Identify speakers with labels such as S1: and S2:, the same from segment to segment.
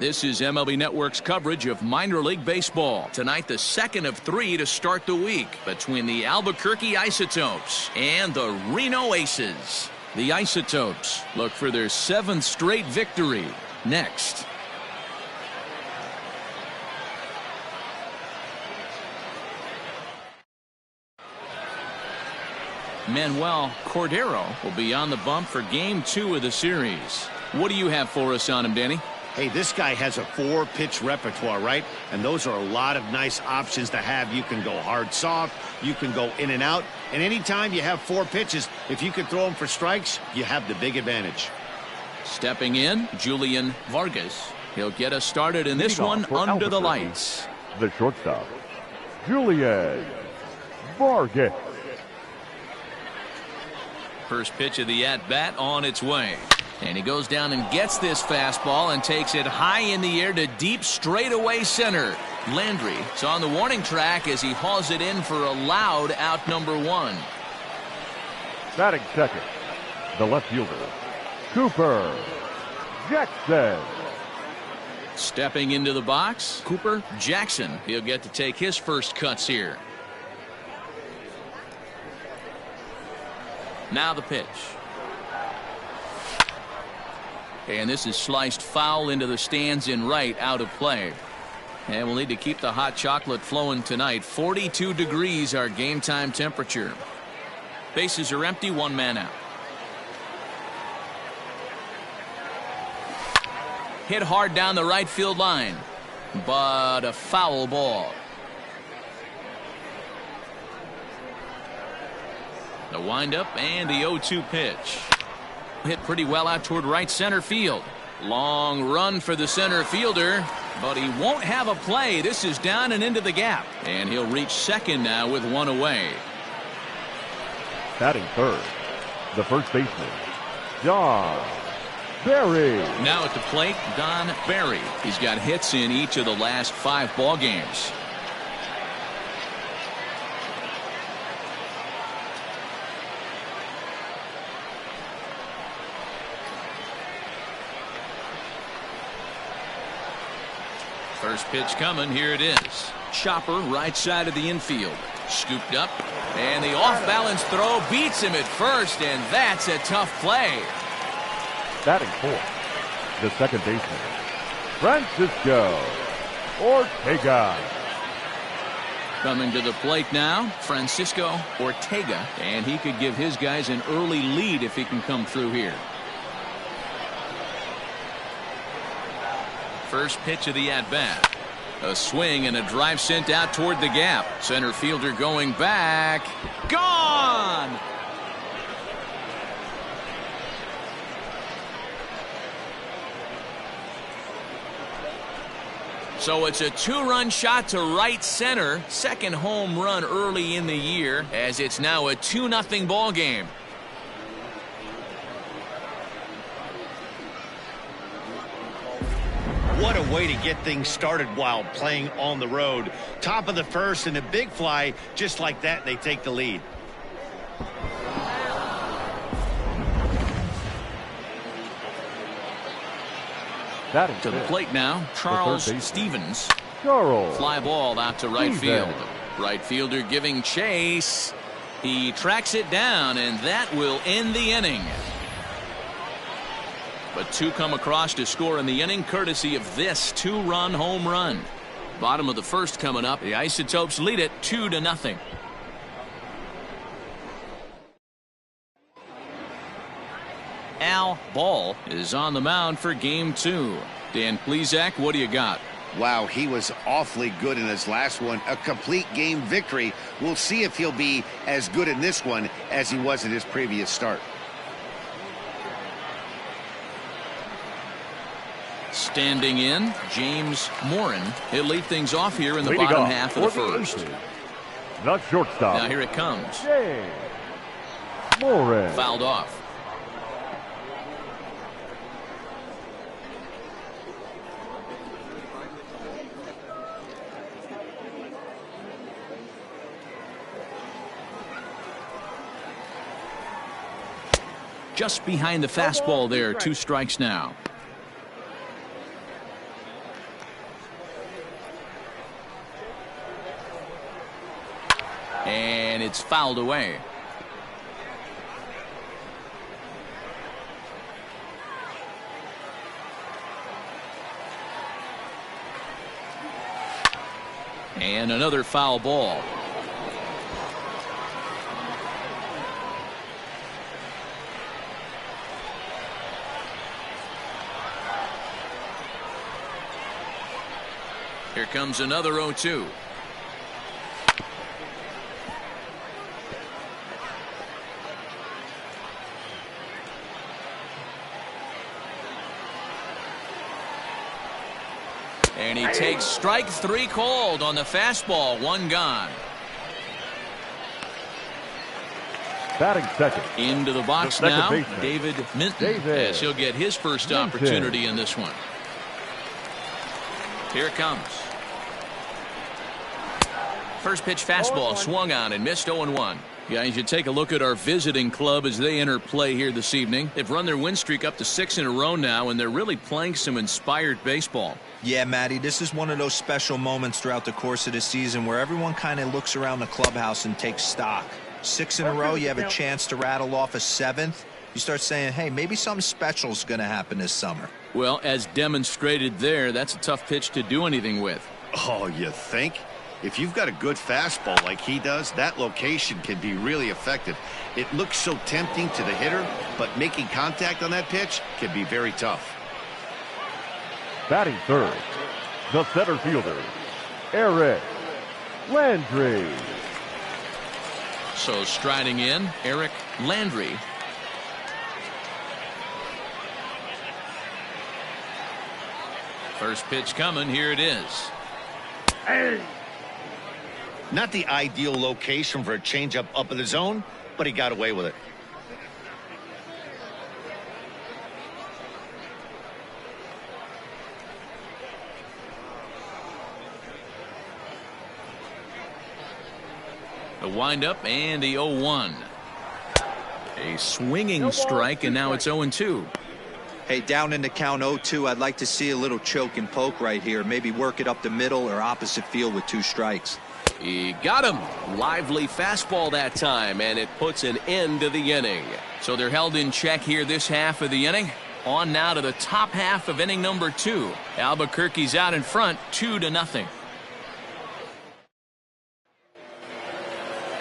S1: This is MLB Network's coverage of minor league baseball. Tonight, the second of 3 to start the week between the Albuquerque Isotopes and the Reno Aces. The Isotopes look for their 7th straight victory next. Manuel Cordero will be on the bump for Game 2 of the series. What do you have for us on him, Danny?
S2: Hey, this guy has a 4-pitch repertoire, right? And those are a lot of nice options to have. You can go hard, soft. You can go in and out. And anytime you have 4 pitches, if you can throw them for strikes, you have the big advantage.
S1: Stepping in, Julian Vargas. He'll get us started in this one under the lights.
S3: The shortstop, Julian Vargas.
S1: First pitch of the at-bat on its way. And he goes down and gets this fastball and takes it high in the air to deep straightaway center. Landry is on the warning track as he hauls it in for a loud out number 1.
S3: Batting second, the left fielder, Cooper Jackson.
S1: Stepping into the box, Cooper Jackson. He'll get to take his first cuts here. Now the pitch. And this is sliced foul into the stands in right, out of play. And we'll need to keep the hot chocolate flowing tonight. 42 degrees our game time temperature. Bases are empty, 1 man out. Hit hard down the right field line, but a foul ball. The windup and the 0-2 pitch. Hit pretty well out toward right center field. Long run for the center fielder, but he won't have a play. This is down and into the gap, and he'll reach second now with 1 away.
S3: Batting third, the first baseman, Don Barry.
S1: Now at the plate, Don Barry. He's got hits in each of the last 5 ball games. First pitch coming. Here it is. Chopper right side of the infield. Scooped up. And the off-balance throw beats him at first, and that's a tough play.
S3: Batting fourth, the second baseman, Francisco Ortega.
S1: Coming to the plate now, Francisco Ortega. And he could give his guys an early lead if he can come through here. First pitch of the at-bat. A swing and a drive sent out toward the gap. Center fielder going back. Gone! So it's a 2-run shot to right center. Second home run early in the year, as it's now a 2-0 ball game.
S2: What a way to get things started while playing on the road. Top of the first and a big fly. Just like that, they take the lead.
S1: To the plate now, Charles Stevens. Fly ball out to right field. Right fielder giving chase. He tracks it down, and that will end the inning. But 2 come across to score in the inning, courtesy of this 2-run home run. Bottom of the first coming up. The Isotopes lead it 2-0. Al Ball is on the mound for Game 2. Dan Plesac, what do you got?
S2: Wow, he was awfully good in his last one. A complete game victory. We'll see if he'll be as good in this one as he was in his previous start.
S1: Standing in, James Morin. He'll lead things off here in the bottom half of the first.
S3: The shortstop.
S1: Now here it comes.
S3: James Morin.
S1: Fouled off. Just behind the fastball there. 2 strikes now. and it's fouled away. And another foul ball. Here comes another 0-2. And he takes strike 3 called on the fastball. 1 gone.
S3: Batting second.
S1: Into the box
S3: The second
S1: now,
S3: baseman.
S1: David Minton, as he'll get his first opportunity in this one. Here it comes. First pitch fastball swung on and missed. 0-1. Guys, you take a look at our visiting club as they enter play here this evening. They've run their win streak up to 6 in a row now, and they're really playing some inspired baseball.
S4: Yeah, Matty, this is one of those special moments throughout the course of the season where everyone kind of looks around the clubhouse and takes stock. 6 in a row, you have a chance to rattle off a 7th. You start saying, hey, maybe something special is going to happen this summer.
S1: Well, as demonstrated there, that's a tough pitch to do anything with.
S2: Oh, you think? If you've got a good fastball like he does, that location can be really effective. It looks so tempting to the hitter, but making contact on that pitch can be very tough.
S3: Batting third, the center fielder, Eric Landry.
S1: So striding in, Eric Landry. First pitch coming. Here it is.
S2: Not the ideal location for a changeup up in the zone, but he got away with it.
S1: The windup and the 0-1. A swinging strike, and now it's 0-2.
S4: Hey, down in the count 0-2, I'd like to see a little choke and poke right here. Maybe work it up the middle or opposite field with 2 strikes.
S1: He got him. Lively fastball that time, and it puts an end to the inning. So they're held in check here this half of the inning. On now to the top half of inning number 2. Albuquerque's out in front, 2-0.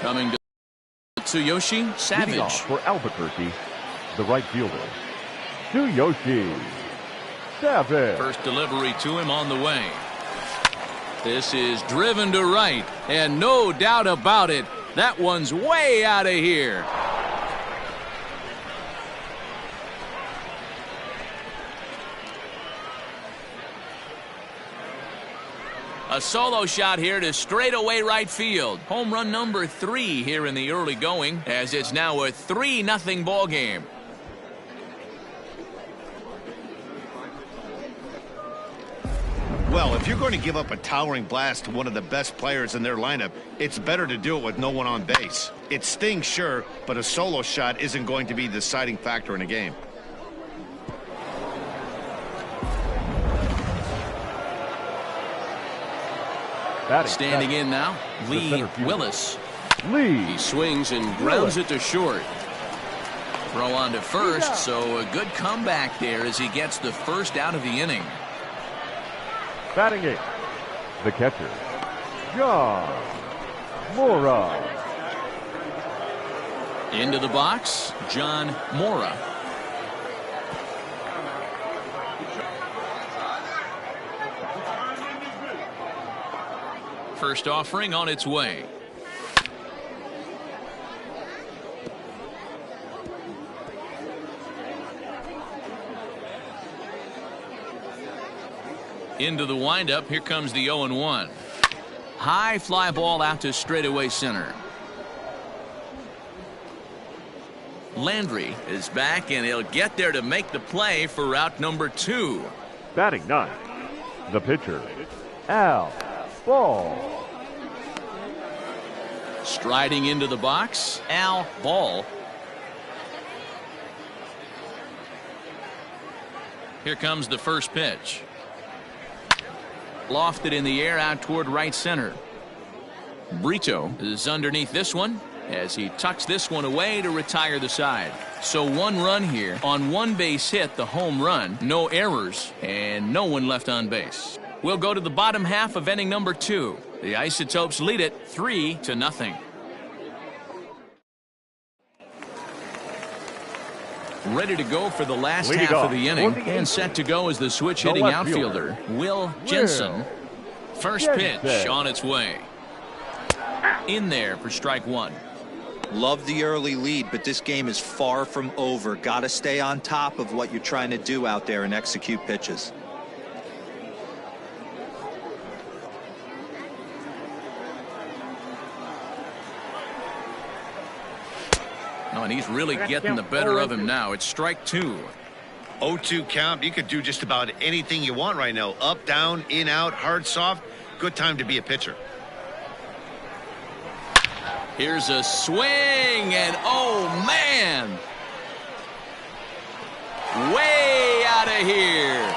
S1: Coming to Tsuyoshi Savage.
S3: Leading off for Albuquerque, the right fielder, Tsuyoshi Savage.
S1: First delivery to him on the way. This is driven to right, and no doubt about it, that one's way out of here. A solo shot here to straightaway right field. Home run number 3 here in the early going, as it's now a 3-0 ball game.
S2: Well, if you're going to give up a towering blast to one of the best players in their lineup, it's better to do it with no one on base. It stings, sure, but a solo shot isn't going to be the deciding factor in a game.
S1: Standing in now, Lee Willis.
S3: Lee.
S1: He swings and grounds it to short. Throw on to first, so a good comeback there as he gets the first out of the inning.
S3: Batting 8, the catcher, John Mora.
S1: Into the box, John Mora. First offering on its way. Into the windup. Here comes the 0-1. High fly ball out to straightaway center. Landry is back, and he'll get there to make the play for route number 2.
S3: Batting 9, the pitcher, Al Ball.
S1: Striding into the box, Al Ball. Here comes the first pitch. Lofted in the air out toward right center. Brito is underneath this one. as he tucks this one away to retire the side. So 1 run here on 1 base hit, the home run, no errors, and no one left on base. We'll go to the bottom half of inning number 2. The Isotopes lead it 3-0. Ready to go for the last half of the inning, and set to go is the switch-hitting outfielder, Will Jensen. First pitch on its way. In there for strike 1.
S4: Love the early lead, but this game is far from over. Got to stay on top of what you're trying to do out there and execute pitches.
S1: Oh, and he's really getting the better of him now. It's strike 2.
S2: 0-2 count. You could do just about anything you want right now. Up, down, in, out, hard, soft. Good time to be a pitcher.
S1: Here's a swing, and oh, man. Way out of here.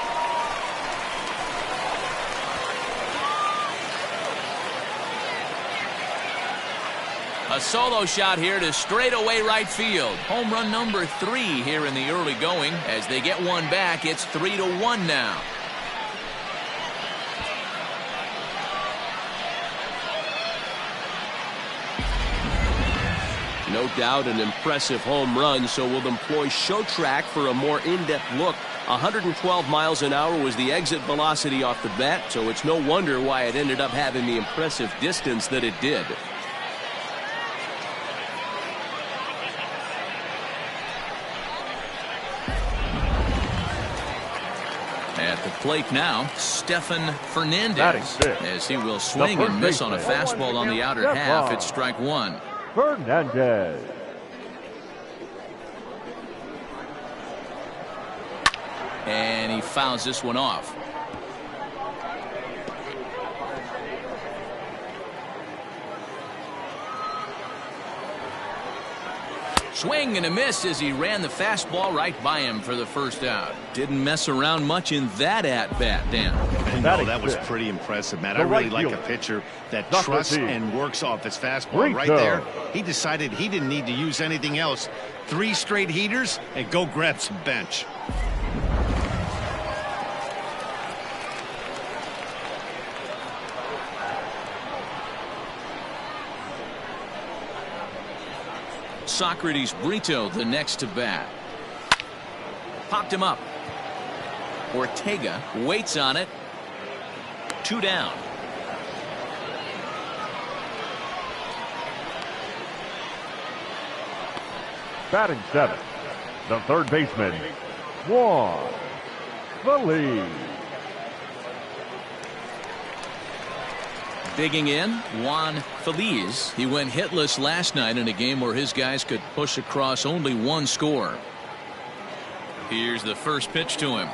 S1: A solo shot here to straightaway right field. Home run number 3 here in the early going. As they get one back, it's 3-1 now.
S5: No doubt an impressive home run, so we'll employ show track for a more in-depth look. 112 miles an hour was the exit velocity off the bat, so it's no wonder why it ended up having the impressive distance that it did.
S1: At the plate now, Stefan Fernandez, as he will swing and miss on a fastball on the outer half. It's strike 1.
S3: Fernandez.
S1: And he fouls this one off. Swing and a miss as he ran the fastball right by him for the first out. Didn't mess around much in that at-bat, Dan.
S2: No, that was pretty impressive, Matt. I really like a pitcher that trusts and works off his fastball. Right there, he decided he didn't need to use anything else. 3 straight heaters and go grab some bench.
S1: Socrates Brito, the next to bat. Popped him up. Ortega waits on it. 2 down.
S3: Batting 7th, the third baseman, Juan Feliz.
S1: Digging in, Juan Feliz. He went hitless last night in a game where his guys could push across only 1 score. Here's the first pitch to him.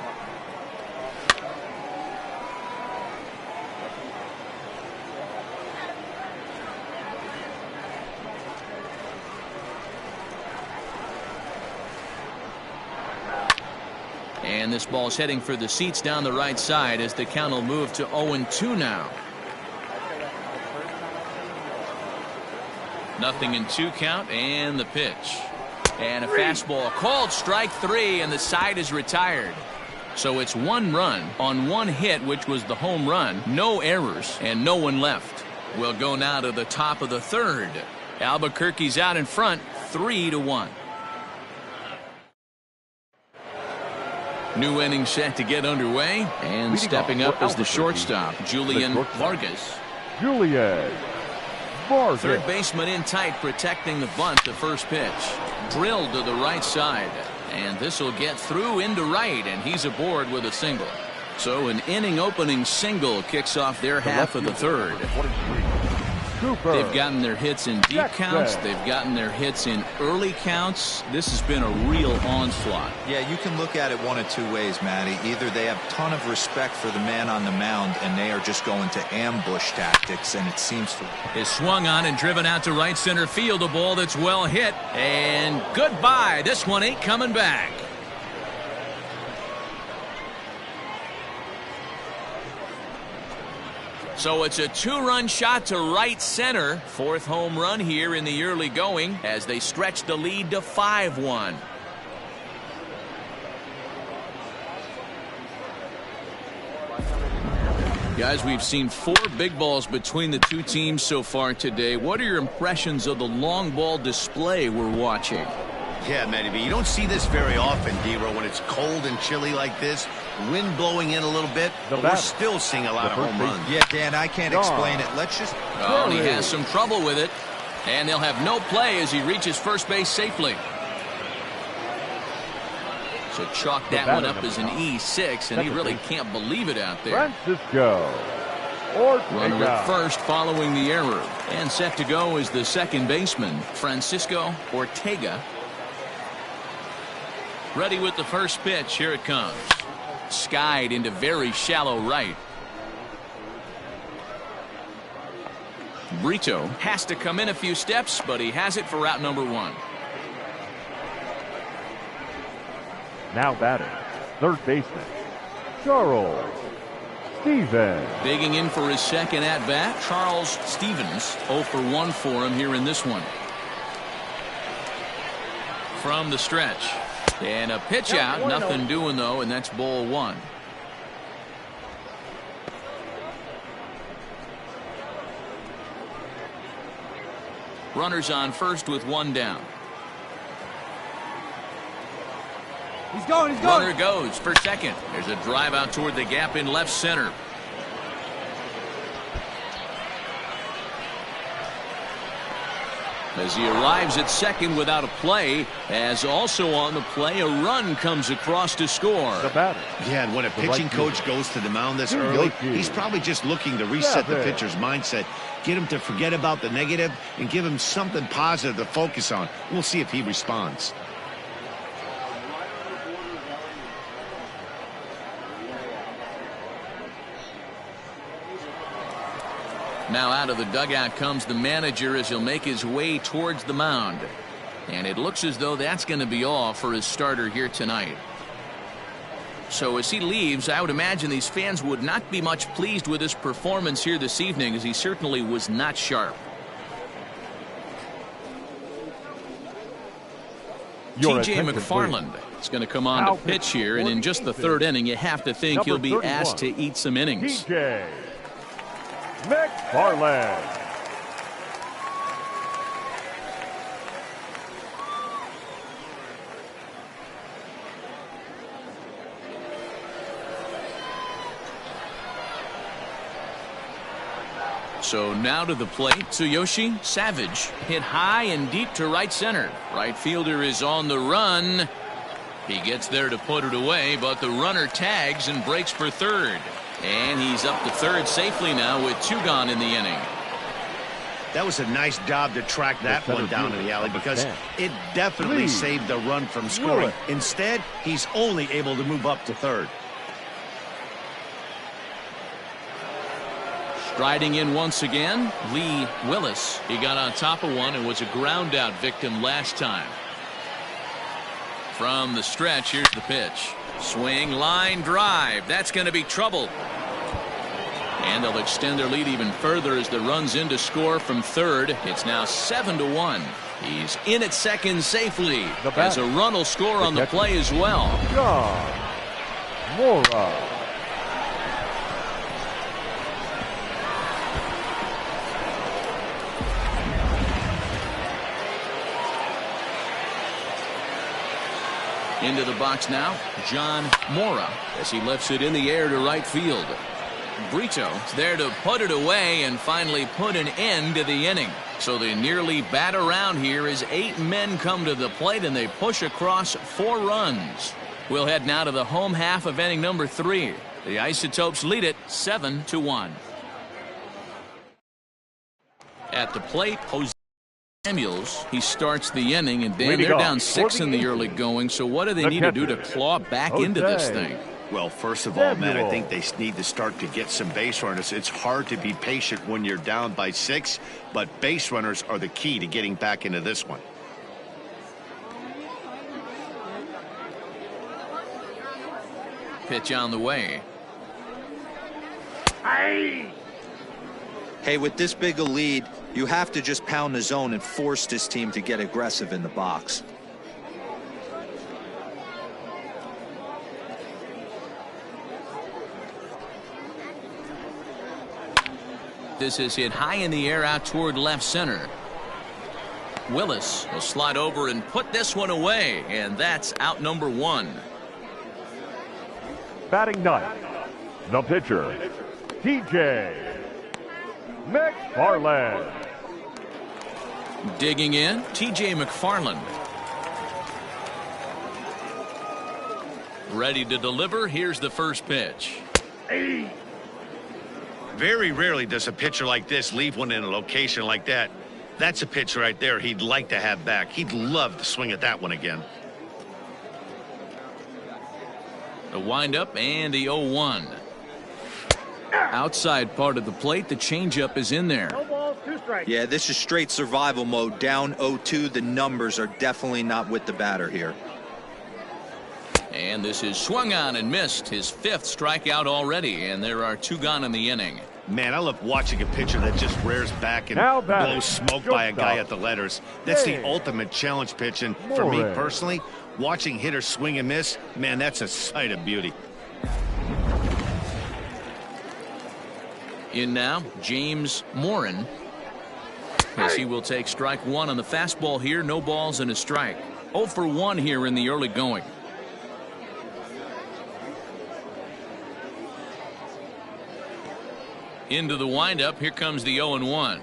S1: And this ball's heading for the seats down the right side as the count will move to 0-2 now. Nothing in 2 count, and the pitch. And a fastball called strike 3, and the side is retired. So it's 1 run on 1 hit, which was the home run. No errors, and no one left. We'll go now to the top of the 3rd. Albuquerque's out in front, 3-1. New inning set to get underway, and stepping up is the shortstop, Julian Vargas. Third baseman in tight, protecting the bunt. The first pitch drilled to the right side, and this will get through into right, and he's aboard with a single. So an inning opening single kicks off their half of the 3rd. They've gotten their hits in deep counts. They've gotten their hits in early counts. This has been a real onslaught.
S4: Yeah, you can look at it one of 2 ways, Matty. Either they have a ton of respect for the man on the mound, and they are just going to ambush tactics, and it seems to.
S1: Is swung on and driven out to right center field. A ball that's well hit. And goodbye. This one ain't coming back. So it's a 2-run shot to right center. 4th home run here in the early going as they stretch the lead to 5-1. Guys, we've seen 4 big balls between the two teams so far today. What are your impressions of the long ball display we're watching?
S2: Yeah, Matty B, you don't see this very often, D-Row, when it's cold and chilly like this. Wind blowing in a little bit, but we're still seeing a lot of home runs.
S4: Yeah, Dan, I can't explain it. Let's just...
S1: Oh, he has some trouble with it. And they'll have no play as he reaches first base safely. So chalk that one up as an E6, and he really can't believe it out there.
S3: Francisco Ortega.
S1: Runner at first following the error. And set to go is the second baseman, Francisco Ortega. Ready with the first pitch. Here it comes. Skied into very shallow right. Brito has to come in a few steps, but he has it for route number 1.
S3: Now batting, third baseman, Charles Stevens.
S1: Digging in for his second at-bat, Charles Stevens. 0 for 1 for him here in this one. From the stretch. And a pitch out. Nothing doing, though, and that's ball 1. Runners on first with 1 down.
S6: He's going.
S1: Runner goes for second. There's a drive out toward the gap in left center. As he arrives at second without a play, as also on the play, a run comes across to score.
S3: The batter.
S2: Yeah, and when a pitching coach goes to the mound this early, he's probably just looking to reset the pitcher's mindset, get him to forget about the negative, and give him something positive to focus on. We'll see if he responds.
S1: Now out of the dugout comes the manager as he'll make his way towards the mound. And it looks as though that's going to be all for his starter here tonight. So as he leaves, I would imagine these fans would not be much pleased with his performance here this evening, as he certainly was not sharp. T.J. McFarland is going to come on to pitch here, and in just the 3rd inning, you have to think he'll be asked to eat some innings.
S3: T.J. McFarland.
S1: So now to the plate, Tsuyoshi Savage hit high and deep to right center. Right fielder is on the run. He gets there to put it away, but the runner tags and breaks for third. And he's up to third safely now with 2 gone in the inning.
S2: That was a nice job to track that one down in the alley, because it definitely saved the run from scoring. Instead, he's only able to move up to third.
S1: Striding in once again, Lee Willis. He got on top of one and was a ground out victim last time. From the stretch, here's the pitch. Swing, line, drive. That's going to be trouble. And they'll extend their lead even further as the run's in to score from third. It's now 7-1. He's in at second safely, as a run will score on the play as well.
S3: John Mora.
S1: Into the box now, John Mora, as he lifts it in the air to right field. Brito is there to put it away and finally put an end to the inning. So they nearly bat around here as 8 men come to the plate and they push across 4 runs. We'll head now to the home half of inning number 3. The Isotopes lead it 7-1. At the plate, Jose Samuels, he starts the inning, and then they're down 6 in the early going. So what do they need to do to claw back into this thing?
S2: Well, first of all, man, I think they need to start to get some base runners. It's hard to be patient when you're down by 6, but base runners are the key to getting back into this one.
S1: Pitch on the way.
S4: Hey, with this big a lead, you have to just pound the zone and force this team to get aggressive in the box.
S1: This is hit high in the air out toward left center. Willis will slide over and put this one away, and that's out number 1.
S3: Batting ninth, the pitcher, TJ McFarland.
S1: Digging in, TJ McFarland. Ready to deliver. Here's the first pitch.
S2: Very rarely does a pitcher like this leave one in a location like that. That's a pitch right there he'd like to have back. He'd love to swing at that one again.
S1: The windup and the 0-1. Outside part of the plate, the changeup is in there.
S6: No balls, 2 strikes.
S4: Yeah, this is straight survival mode. Down 0-2. The numbers are definitely not with the batter here.
S1: And this is swung on and missed. His 5th strikeout already, and there are 2 gone in the inning.
S2: Man, I love watching a pitcher that just rears back and
S3: Now batting,
S2: blows smoke by a guy at the letters. That's the ultimate challenge pitch, and for me personally, watching hitters swing and miss, man, that's a sight of beauty.
S1: In now, James Morin, as he will take strike 1 on the fastball here. No balls and a strike. 0 for 1 here in the early going. Into the windup. Here comes the 0-1.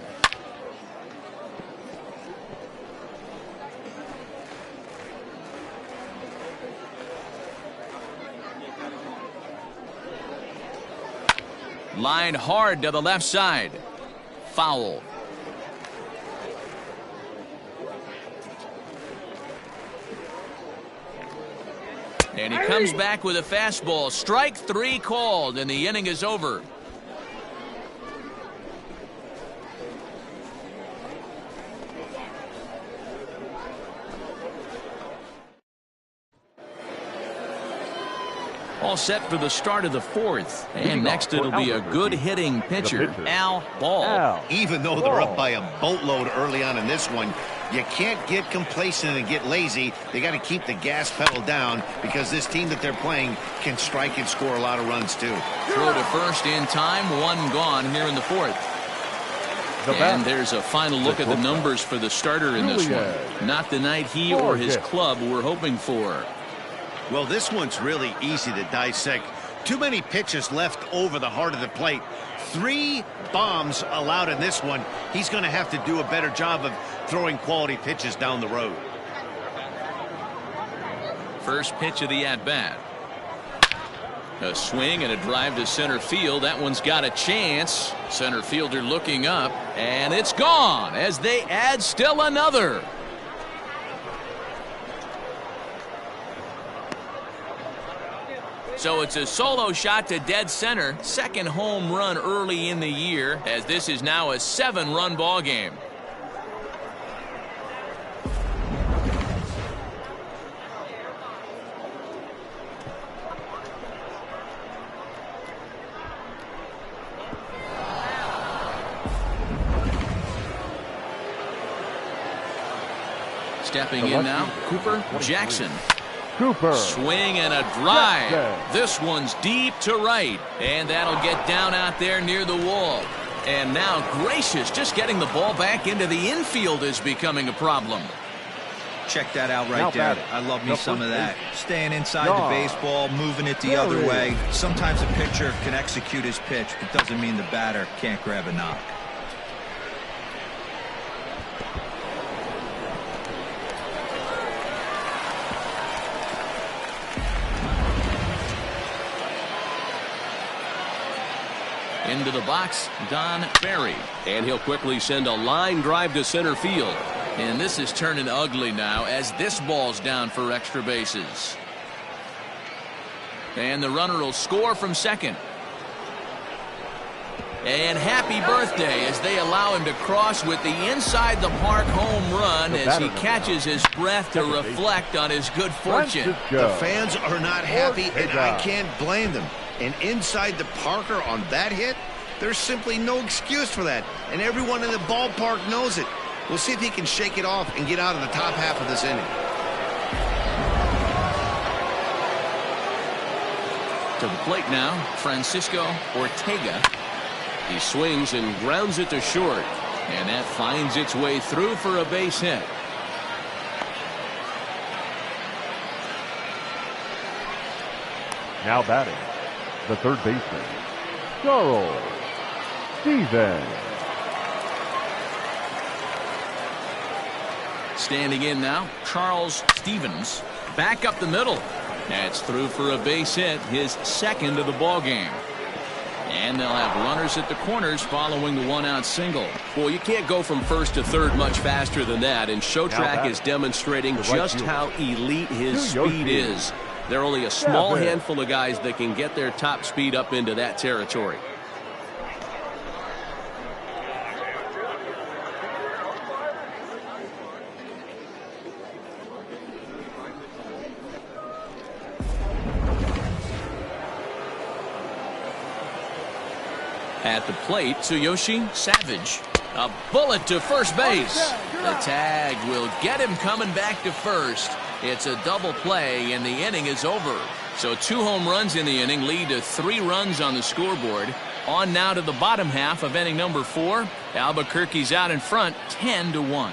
S1: Line hard to the left side. Foul. And he comes back with a fastball. Strike 3 called, and the inning is over. All set for the start of the 4th. And next it'll be a good hitting pitcher, Al Ball.
S2: Even though they're up by a boatload early on in this one, you can't get complacent and get lazy. They got to keep the gas pedal down because this team that they're playing can strike and score a lot of runs too.
S1: Throw to first in time. 1 gone here in the 4th. And there's a final look at the numbers for the starter in this one. Not the night he or his club were hoping for.
S2: Well, this one's really easy to dissect. Too many pitches left over the heart of the plate. 3 bombs allowed in this one. He's going to have to do a better job of throwing quality pitches down the road.
S1: First pitch of the at-bat. A swing and a drive to center field. That one's got a chance. Center fielder looking up, and it's gone as they add still another. So it's a solo shot to dead center. 2nd home run early in the year, as this is now a 7-run ball game. Stepping in now, Cooper Jackson.
S3: Cooper.
S1: Swing and a drive. This one's deep to right, and that'll get down out there near the wall. And now Gracious, just getting the ball back into the infield is becoming a problem.
S4: Check that out right there. I love me some of that. Staying inside the baseball, moving it the other way. Sometimes a pitcher can execute his pitch, but doesn't mean the batter can't grab a knock.
S1: Into the box, Don Barry.
S5: And he'll quickly send a line drive to center field.
S1: And this is turning ugly now as this ball's down for extra bases. And the runner will score from second. And happy birthday as they allow him to cross with the inside the park home run as he catches his breath to reflect on his good fortune.
S2: The fans are not happy, and I can't blame them. And inside the Parker on that hit, There's simply no excuse for that, and everyone in the ballpark knows it. We'll see if he can shake it off and get out of the top half of this inning.
S1: To the plate now, Francisco Ortega. He swings and grounds it to short, and that finds its way through for a base hit.
S3: Now batting, the third baseman, Charles Stevens.
S1: Standing in now, Charles Stevens. Back up the middle. That's through for a base hit, his second of the ball game. And they'll have runners at the corners following the one-out single.
S5: Well, you can't go from first to third much faster than that, and Showtrack is demonstrating just how elite his speed is. There are only a small handful of guys that can get their top speed up into that territory.
S1: At the plate, Tsuyoshi Savage. A bullet to first base. The tag will get him coming back to first. It's a double play, and the inning is over. So 2 home runs in the inning lead to 3 runs on the scoreboard. On now to the bottom half of inning number 4. Albuquerque's out in front, 10-1.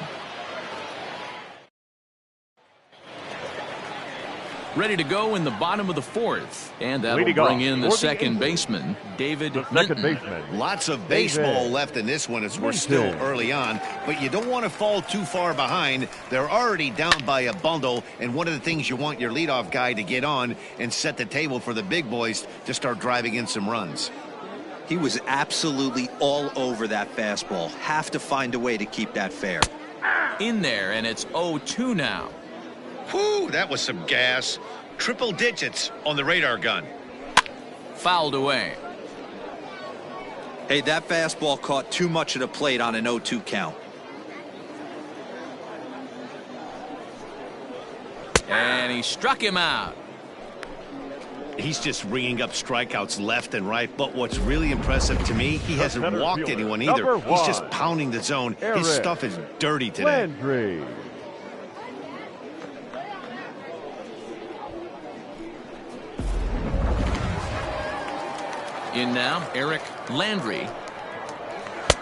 S1: Ready to go in the bottom of the 4th. And that'll bring in the second baseman, David Minton.
S2: Lots of baseball left in this one as we're still early on, but you don't want to fall too far behind. They're already down by a bundle, and one of the things you want your leadoff guy to get on and set the table for the big boys to start driving in some runs.
S4: He was absolutely all over that fastball. Have to find a way to keep that fair.
S1: In there, and it's 0-2 now.
S2: Whew, that was some gas. Triple digits on the radar gun.
S1: Fouled away.
S4: Hey, that fastball caught too much of the plate on an 0-2 count.
S1: And he struck him out.
S2: He's just ringing up strikeouts left and right, but what's really impressive to me, he hasn't walked anyone either. He's just pounding the zone. His stuff is dirty today.
S3: Landry.
S1: In now, Eric Landry.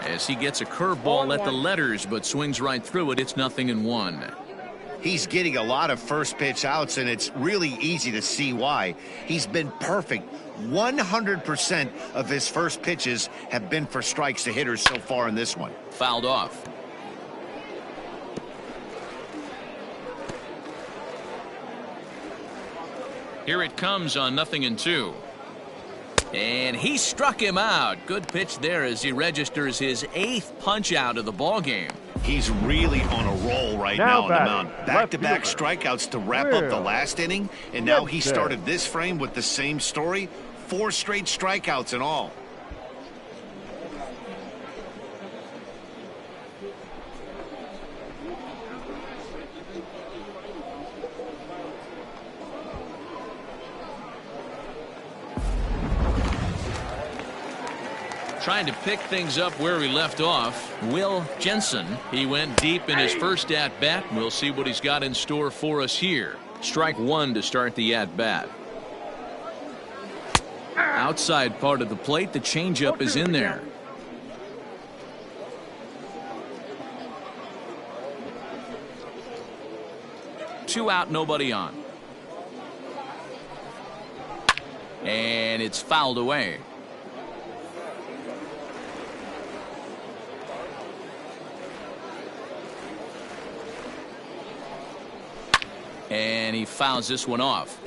S1: As he gets a curveball at the letters, but swings right through it. It's 0-1.
S2: He's getting a lot of first pitch outs, and it's really easy to see why. He's been perfect. 100% of his first pitches have been for strikes to hitters so far in this one.
S1: Fouled off. Here it comes on 0-2. And he struck him out. Good pitch there as he registers his 8th punch out of the ball game.
S2: He's really on a roll right now on the mound. Back-to-back strikeouts to wrap up the last inning, and now he started this frame with the same story. 4 straight strikeouts in all.
S1: Trying to pick things up where we left off, Will Jensen. He went deep in his first at-bat. We'll see what he's got in store for us here. Strike 1 to start the at-bat. Outside part of the plate, the changeup is in there. Two out, nobody on. And it's fouled away. And he fouls this one off.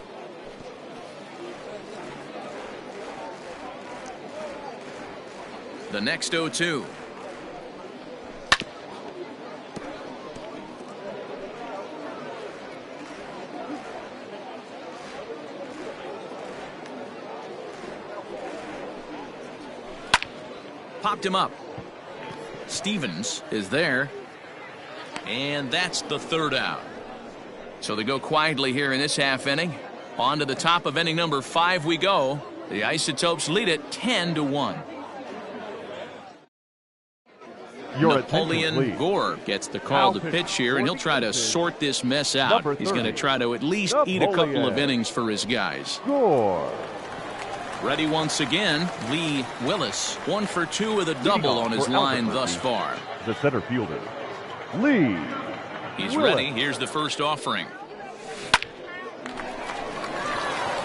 S1: The next 0-2. Popped him up. Stevens is there. And that's the 3rd out. So they go quietly here in this half inning. On to the top of inning number 5 we go. The Isotopes lead it 10-1.
S3: Your
S1: Napoleon
S3: attention, please.
S1: Gore gets the call to pitch here, and he'll try to sort this mess out. He's going to try to at least eat a couple of innings for his guys.
S3: Gore.
S1: Ready once again, Lee Willis. 1 for 2 with a double on his line thus far.
S3: The center fielder, Lee.
S1: He's
S3: Willis.
S1: ready. Here's the first offering.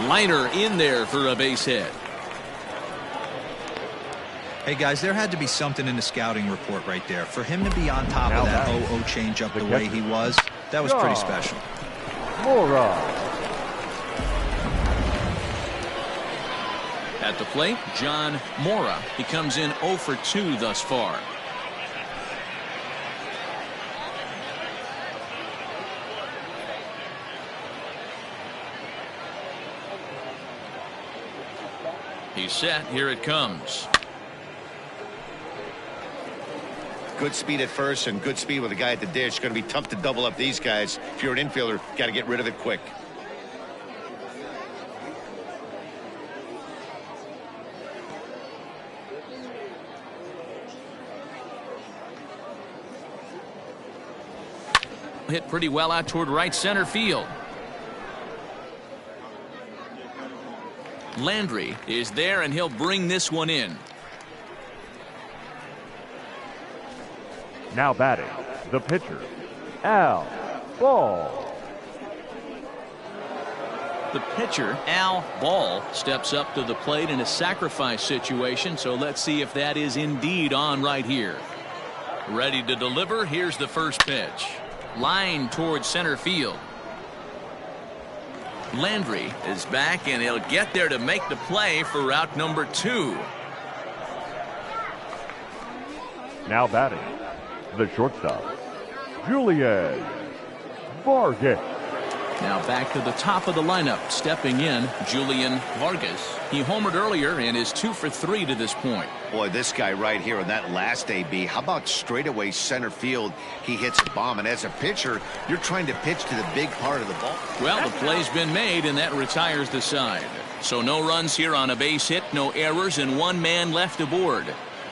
S1: Liner in there for a base hit.
S4: Hey, guys, there had to be something in the scouting report right there. For him to be on top of that 0-0 changeup the way he was, that was pretty special.
S3: Mora.
S1: At the plate, John Mora. He comes in 0 for 2 thus far. He's set. Here it comes.
S2: Good speed at first and good speed with a guy at the dish. Going to be tough to double up these guys. If you're an infielder, got to get rid of it quick.
S1: Hit pretty well out toward right center field. Landry is there, and he'll bring this one in.
S3: Now batting, the pitcher, Al Ball.
S1: The pitcher, Al Ball, steps up to the plate in a sacrifice situation, so let's see if that is indeed on right here. Ready to deliver. Here's the first pitch. Line towards center field. Landry is back, and he'll get there to make the play for route number 2.
S3: Now batting, the shortstop, Julian Vargas.
S1: Now back to the top of the lineup. Stepping in, Julian Vargas. He homered earlier and is 2 for 3 to this point.
S2: Boy, this guy right here in that last AB, how about straightaway center field? He hits a bomb, and as a pitcher, you're trying to pitch to the big part of the ball.
S1: Well, the play's been made, and that retires the side. So no runs here on a base hit, no errors, and 1 man left aboard.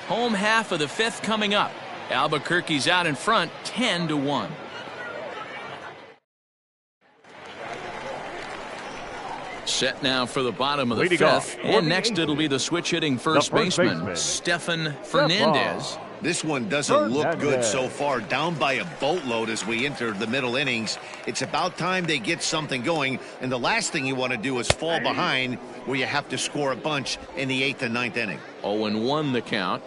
S1: Home half of the 5th coming up. Albuquerque's out in front, 10-1. Set now for the bottom of the 5th, and next it'll be the switch-hitting first baseman, Stefan Fernandez.
S2: This one doesn't look good so far, down by a boatload as we enter the middle innings. It's about time they get something going, and the last thing you want to do is fall behind where you have to score a bunch in the 8th and 9th inning.
S1: 0-1 the count.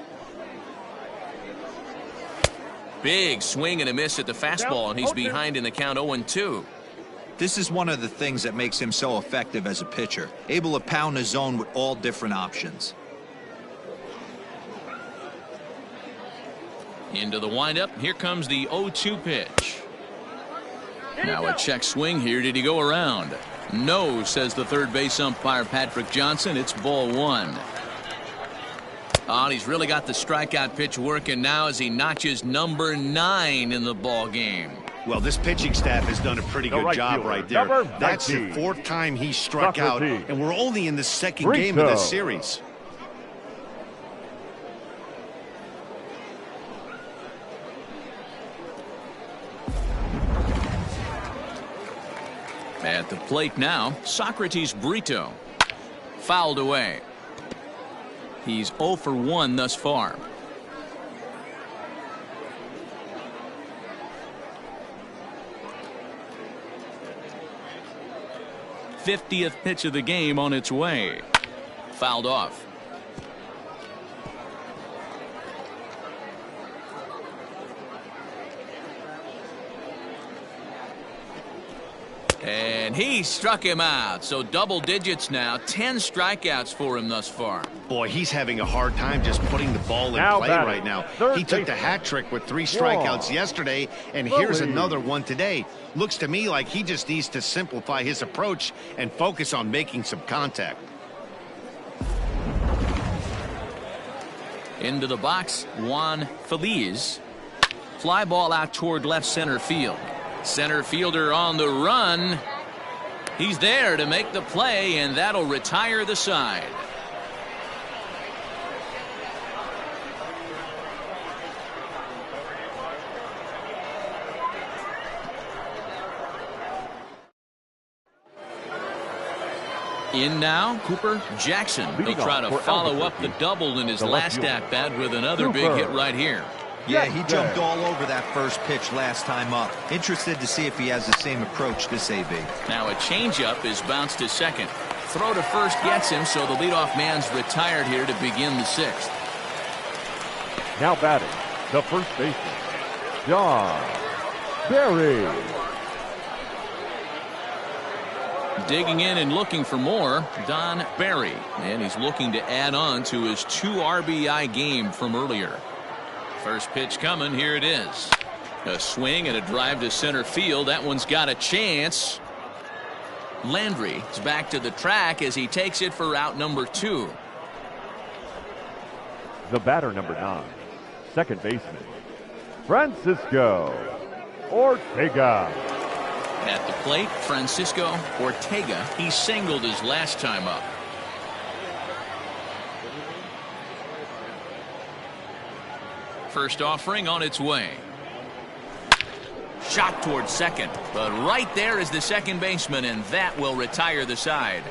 S1: Big swing and a miss at the fastball, and he's behind in the count 0-2.
S4: This is one of the things that makes him so effective as a pitcher, able to pound the zone with all different options.
S1: Into the windup. Here comes the 0-2 pitch. Now a check swing here. Did he go around? No, says the third base umpire Patrick Johnson. It's ball 1. Oh, he's really got the strikeout pitch working now as he notches number 9 in the ball game.
S2: Well, this pitching staff has done a pretty good job right there. That's the 4th time he struck out, and we're only in the 2nd game of this series.
S1: At the plate now, Socrates Brito. Fouled away. He's 0 for 1 thus far. '50th pitch of the game on its way. Fouled off. And he struck him out. So double digits now. 10 strikeouts for him thus far.
S2: Boy, he's having a hard time just putting the ball in play right now. He took the hat trick with 3 strikeouts yesterday, and here's another one today. Looks to me like he just needs to simplify his approach and focus on making some contact.
S1: Into the box, Juan Feliz. Fly ball out toward left center field. Center fielder on the run. He's there to make the play, and that'll retire the side. In now, Cooper Jackson. He'll try to follow up the double in his last at-bat with another big hit right here.
S4: Yeah, he jumped all over that first pitch last time up. Interested to see if he has the same approach this AB.
S1: Now a changeup is bounced to second. Throw to first gets him, so the leadoff man's retired here to begin the sixth.
S3: Now batting, the first baseman, Don Barry.
S1: Digging in and looking for more, Don Barry. And he's looking to add on to his 2 RBI game from earlier. First pitch coming, here it is. A swing and a drive to center field. That one's got a chance. Landry is back to the track as he takes it for out number 2.
S3: The batter, number 9, second baseman, Francisco Ortega.
S1: At the plate, Francisco Ortega. He singled his last time up. First offering on its way. Shot towards second, but right there is the second baseman, and that will retire the side.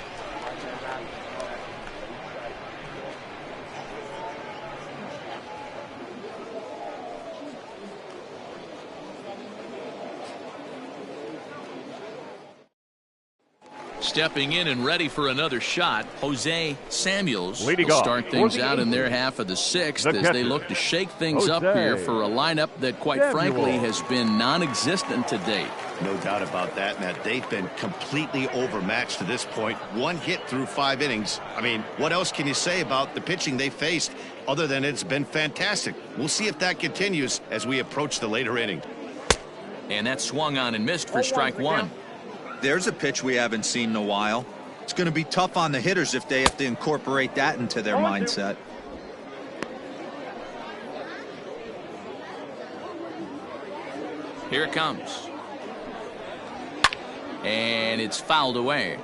S1: Stepping in and ready for another shot, Jose Samuels will start things out in their half of the sixth as they look to shake things up here for a lineup that, quite frankly, has been non-existent to date.
S2: No doubt about that, Matt. They've been completely overmatched to this point. 1 hit through 5 innings. I mean, what else can you say about the pitching they faced other than it's been fantastic? We'll see if that continues as we approach the later inning.
S1: And that swung on and missed for strike 1.
S4: There's a pitch we haven't seen in a while. It's going to be tough on the hitters if they have to incorporate that into their mindset.
S1: Here it comes. And it's fouled away.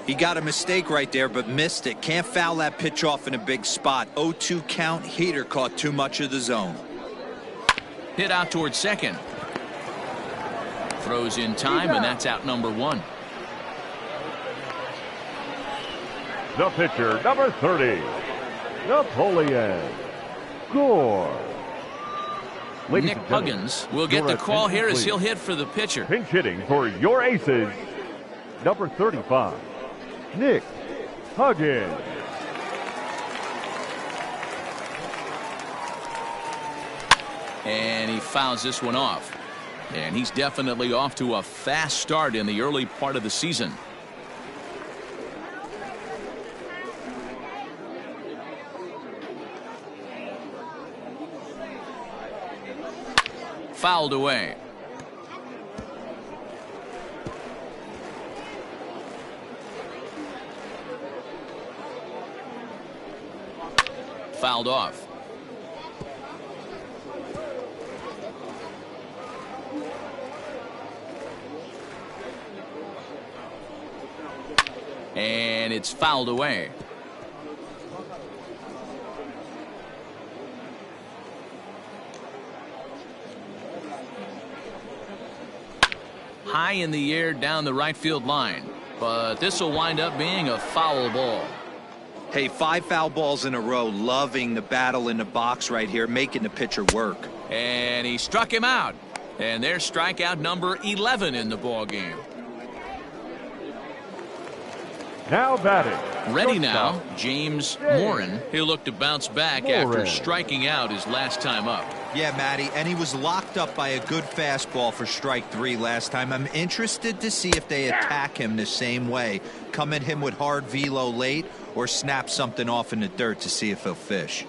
S4: He got a mistake right there, but missed it. Can't foul that pitch off in a big spot. 0-2 count. Heater caught too much of the zone.
S1: Hit out towards second. Throws in time, and that's out number 1.
S3: The pitcher, number 30, Napoleon Gore.
S1: Nick Huggins will get the call here as he'll hit for the pitcher.
S3: Pinch hitting for your aces, number 35, Nick Huggins.
S1: And he fouls this one off. And he's definitely off to a fast start in the early part of the season. Fouled away. Fouled off. And it's fouled away. High in the air down the right field line, but this will wind up being a foul ball.
S4: Hey, 5 foul balls in a row. Loving the battle in the box right here, making the pitcher work.
S1: And he struck him out. And there's strikeout number 11 in the ball game.
S3: Now batting.
S1: Ready now, James Morin. He'll look to bounce back after striking out his last time up.
S4: Yeah, Matty, and he was locked up by a good fastball for strike 3 last time. I'm interested to see if they attack him the same way. Come at him with hard velo late or snap something off in the dirt to see if he'll fish.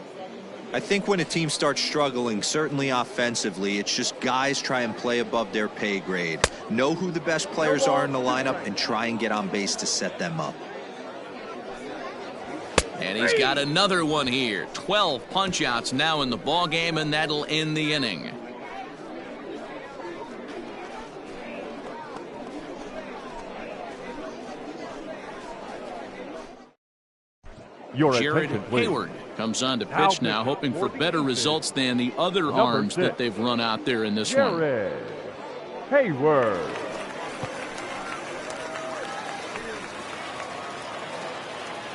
S4: I think when a team starts struggling, certainly offensively, it's just guys try and play above their pay grade. Know who the best players are in the lineup and try and get on base to set them up.
S1: And he's got another one here. 12 punch-outs now in the ball game, and that'll end the inning. Jared Hayward comes on to pitch now, hoping for better results than the other arms that they've run out there in this one.
S3: Hayward.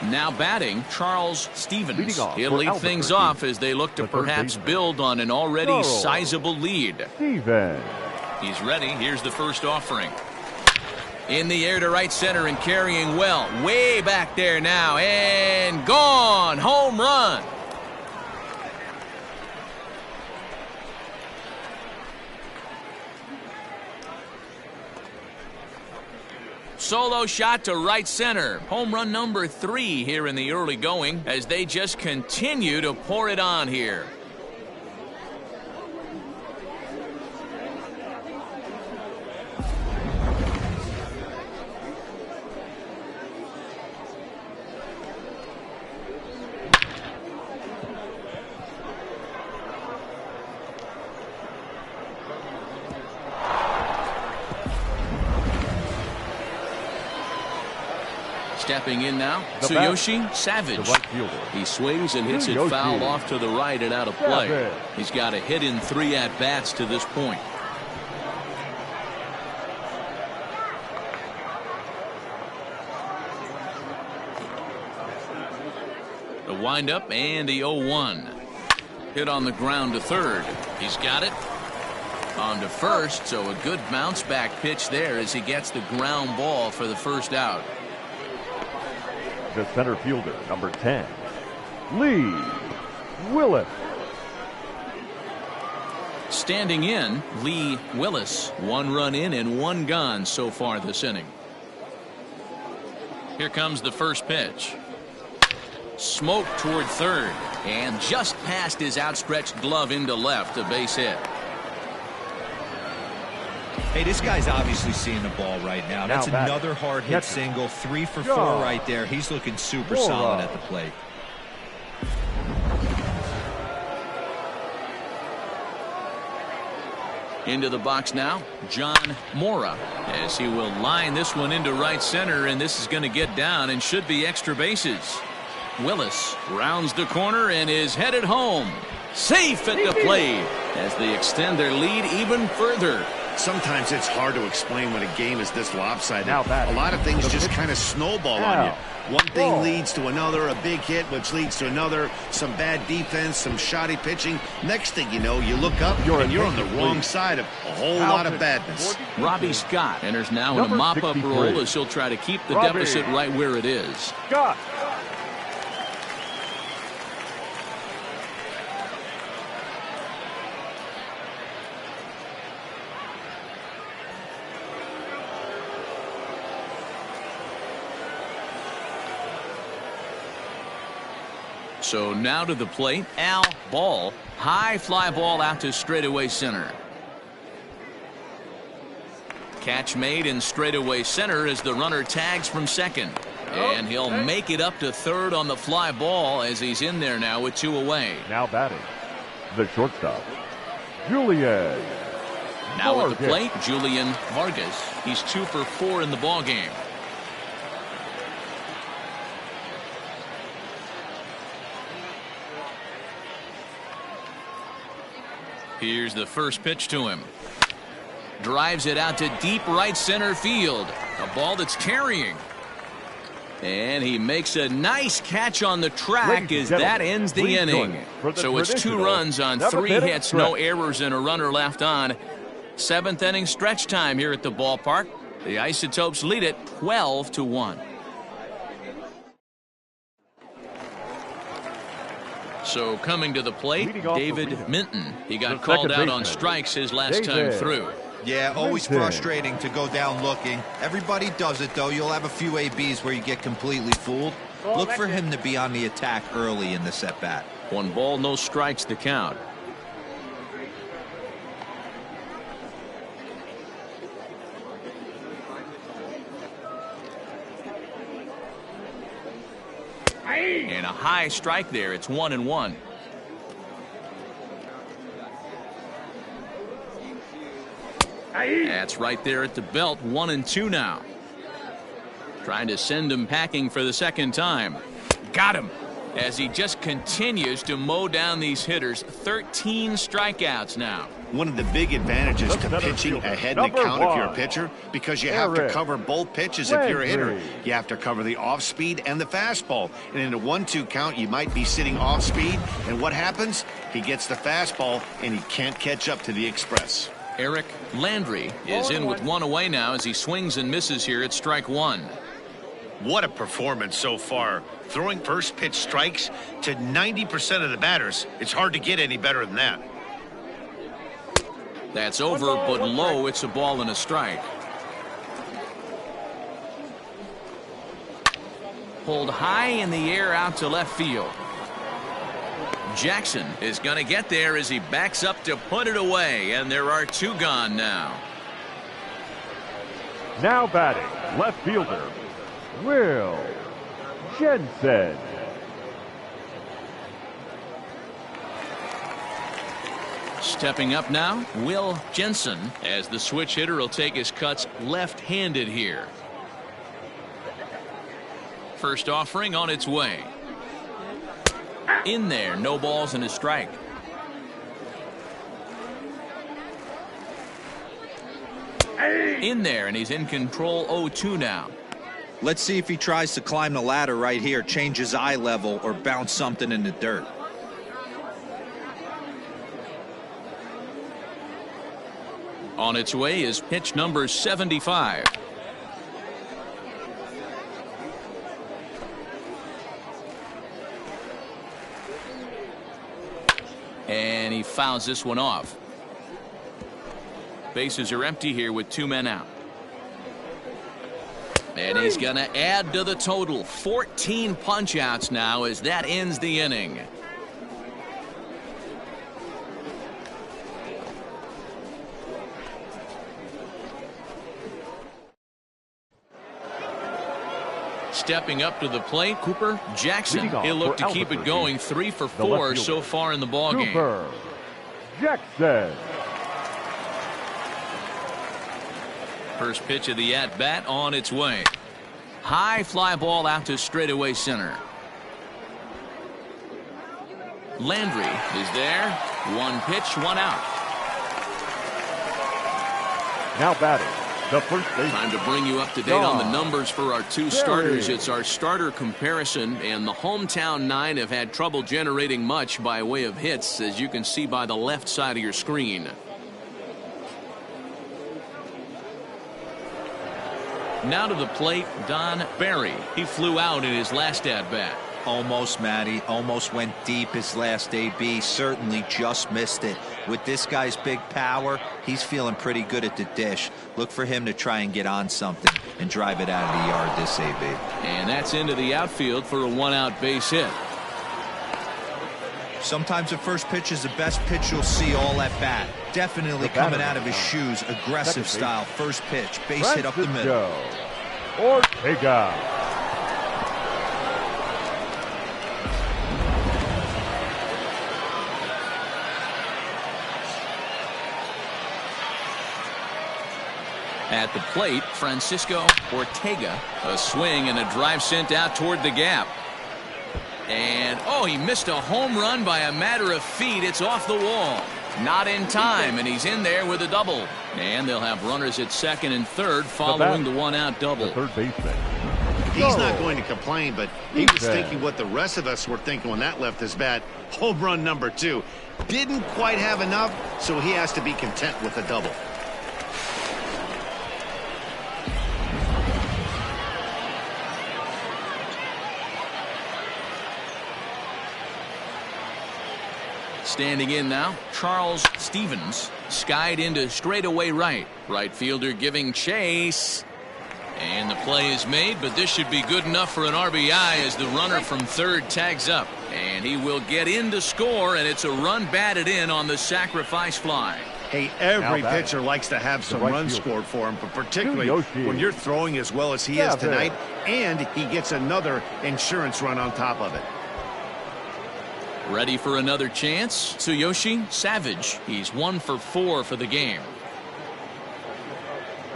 S1: Now batting, Charles Stevens. He'll
S3: for
S1: lead things
S3: Albuquerque.
S1: off as they look to
S3: The third
S1: perhaps
S3: baseman.
S1: build on an already
S3: Charles
S1: sizable lead.
S3: Stevens.
S1: He's ready. Here's the first offering. In the air to right center and carrying well. Way back there now. And gone. Home run. Solo shot to right center. Home run number 3 here in the early going as they just continue to pour it on here. Stepping in now, Tsuyoshi Savage.
S3: The right fielder.
S1: He swings and hits it
S3: Tsuyoshi.
S1: foul off to the right and out of play.
S3: Savage.
S1: He's got a hit in 3 at-bats to this point. The windup and the 0-1. Hit on the ground to third. He's got it. On to first, so a good bounce back pitch there as he gets the ground ball for the first out.
S3: The center fielder, number 10, Lee Willis.
S1: Standing in, Lee Willis. 1 run in and 1 gone so far this inning. Here comes the first pitch. Smoke toward third and just past his outstretched glove into left, a base hit.
S4: Hey, this guy's obviously seeing the ball right now. That's
S3: Now batting.
S4: another hard hit
S3: Catcher.
S4: single. 3 for
S3: Go.
S4: 4 right there. He's looking super
S3: Mora.
S4: solid at the plate.
S1: Into the box now, John Mora, as he will line this one into right center, and this is going to get down and should be extra bases. Willis rounds the corner and is headed home. Safe at the plate as they extend their lead even further.
S2: Sometimes it's hard to explain when a game is this lopsided.
S3: Now batting.
S2: A lot of things
S3: The
S2: just
S3: pitch.
S2: kind of snowball
S3: Now.
S2: on you. One thing
S3: Ball.
S2: leads to another, a big hit, which leads to another, some bad defense, some shoddy pitching. Next thing you know, you look up and you're on the wrong side of a whole lot of badness.
S1: Robbie Scott enters now in a
S3: Number
S1: mop-up
S3: 63.
S1: role as he'll try to keep the
S3: Robbie.
S1: deficit right where it is.
S3: Scott.
S1: So now to the plate, Al Ball. High fly ball out to straightaway center. Catch made in straightaway center as the runner tags from second. And he'll make it up to third on the fly ball as he's in there now with 2 away.
S3: Now batting, the shortstop, Julian.
S1: Now at the
S3: Vargas.
S1: plate, Julian Vargas. He's 2 for 4 in the ball game. Here's the first pitch to him. Drives it out to deep right center field. A ball that's carrying. And he makes a nice catch on the track
S3: Ladies
S1: as
S3: and
S1: that
S3: gentlemen,
S1: ends the
S3: please join
S1: inning.
S3: us for the
S1: So it's 2
S3: traditional
S1: runs on 3
S3: seventh-inning
S1: hits, no
S3: stretch.
S1: errors, and a runner left on. 7th inning stretch time here at the ballpark. The Isotopes lead it 12-1. So coming to the plate,
S3: Leading off the
S1: David
S3: Reno.
S1: Minton. He got
S3: The
S1: called
S3: second
S1: out on
S3: baseman,
S1: strikes his last time
S3: David.
S1: through.
S4: Yeah, always
S3: Minton.
S4: frustrating to go down looking. Everybody does it, though. You'll have a few ABs where you get completely fooled. Look for him to be on the attack early in the at-bat.
S1: 1 ball, no strikes to count. And a high strike there. It's 1-1. That's right there at the belt. 1-2 now. Trying to send him packing for the second time. Got him. as he just continues to mow down these hitters. 13 strikeouts now.
S2: One of the big advantages to pitching ahead in the count if you're a pitcher, because you have to cover both pitches if you're a hitter. You have to cover the off-speed and the fastball. And in a 1-2 count, you might be sitting off-speed. And what happens? He gets the fastball, and he can't catch up to the express.
S1: Eric Landry is in with one away now as he swings and misses here at strike one.
S2: What a performance so far. Throwing first pitch strikes to 90% of the batters. It's hard to get any better than that.
S1: That's over, but low. It's a ball and a strike. Pulled high in the air out to left field. Jackson is going to get there as he backs up to put it away, and there are two gone now.
S3: Now batting, left fielder, Will Jensen.
S1: Stepping up now, Will Jensen, as the switch hitter will take his cuts left-handed here. First offering on its way. In there, no balls and a strike. In there, and he's in control. 0-2 now.
S4: Let's see if he tries to climb the ladder right here, change his eye level, or bounce something in the dirt.
S1: On its way is pitch number 75. And he fouls this one off. Bases are empty here with 2 men out. And he's going to add to the total. 14 punch-outs now as that ends the inning. Stepping up to the plate, Cooper Jackson. He'll look to keep it going. 3 for 4 so far in the ballgame.
S3: Cooper Jackson.
S1: First pitch of the at-bat on its way. High fly ball out to straightaway center. Landry is there. 1 pitch, 1 out.
S3: Now batting, the first baseman.
S1: Time to bring you up to date on the numbers for our 2 starters. It's our starter comparison, and the hometown 9 have had trouble generating much by way of hits, as you can see by the left side of your screen. Now to the plate, Don Barry. He flew out in his last at-bat.
S4: Almost, Matty. Almost went deep his last AB. Certainly just missed it. With this guy's big power, he's feeling pretty good at the dish. Look for him to try and get on something and drive it out of the yard this AB.
S1: And that's into the outfield for a 1-out base hit.
S4: Sometimes the first pitch is the best pitch you'll see all at bat. Definitely coming out of his shoes. Aggressive style. First pitch. Base hit up the middle.
S3: Ortega.
S1: At the plate, Francisco Ortega. A swing and a drive sent out toward the gap. And, oh, he missed a home run by a matter of feet. It's off the wall. Not in time, and he's in there with a double. And they'll have runners at second and third following the 1-out double.
S3: The third baseman.
S2: He's not going to complain, but he was thinking what the rest of us were thinking when that left his bat. Home run number 2. Didn't quite have enough, so he has to be content with a double.
S1: Standing in now, Charles Stevens. Skied into straightaway right. Right fielder giving chase. And the play is made, but this should be good enough for an RBI as the runner from third tags up. And he will get in to score, and it's a run batted in on the sacrifice fly.
S2: Hey, every pitcher likes to have some runs scored for him, but particularly when you're throwing as well as he is tonight, and he gets another insurance run on top of it.
S1: Ready for another chance? Tsuyoshi Savage. He's 1 for 4 for the game.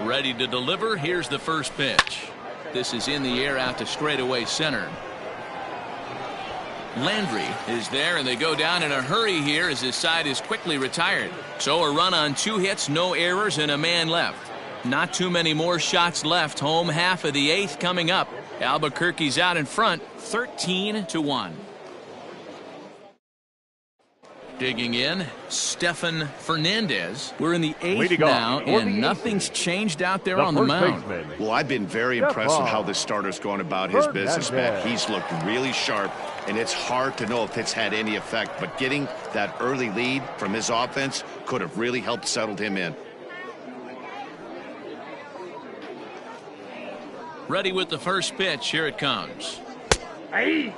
S1: Ready to deliver. Here's the first pitch. This is in the air out to straightaway center. Landry is there, and they go down in a hurry here as his side is quickly retired. So a run on 2 hits, no errors, and a man left. Not too many more shots left. Home half of the 8th coming up. Albuquerque's out in front, 13-1. Digging in, Stefan Fernandez. We're in the 8th now, and nothing's changed out there on the mound.
S2: Well, I've been very impressed with how the starter's going about his business, man. He's looked really sharp, and it's hard to know if it's had any effect, but getting that early lead from his offense could have really helped settle him in.
S1: Ready with the first pitch. Here it comes.
S2: Hey,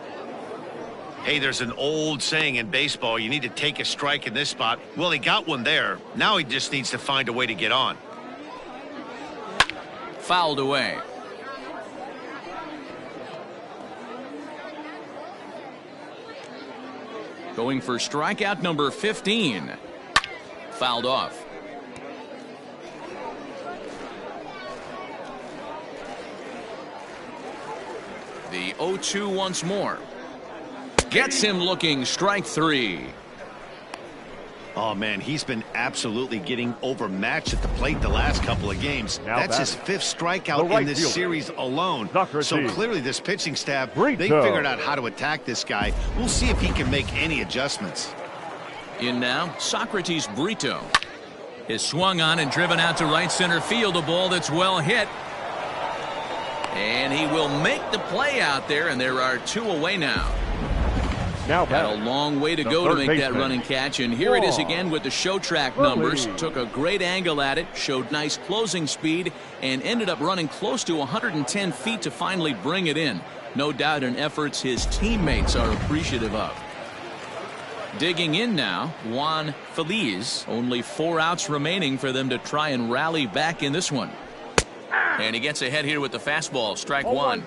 S2: there's an old saying in baseball, you need to take a strike in this spot. Well, he got one there. Now he just needs to find a way to get on.
S1: Fouled away. Going for strikeout number 15. Fouled off. The 0-2 once more. Gets him looking. Strike 3.
S2: Oh, man, he's been absolutely getting overmatched at the plate the last couple of games. That's his 5th strikeout in this series alone. So clearly this pitching staff, they figured out how to attack this guy. We'll see if he can make any adjustments.
S1: In now, Socrates Brito is swung on and driven out to right center field. A ball that's well hit. And he will make the play out there, and there are 2 away now. Got a long way to go to make that running catch, and here it is again with the show track numbers. Took a great angle at it, showed nice closing speed, and ended up running close to 110 feet to finally bring it in. No doubt in efforts his teammates are appreciative of. Digging in now, Juan Feliz. Only 4 outs remaining for them to try and rally back in this one. And he gets ahead here with the fastball. Strike 1.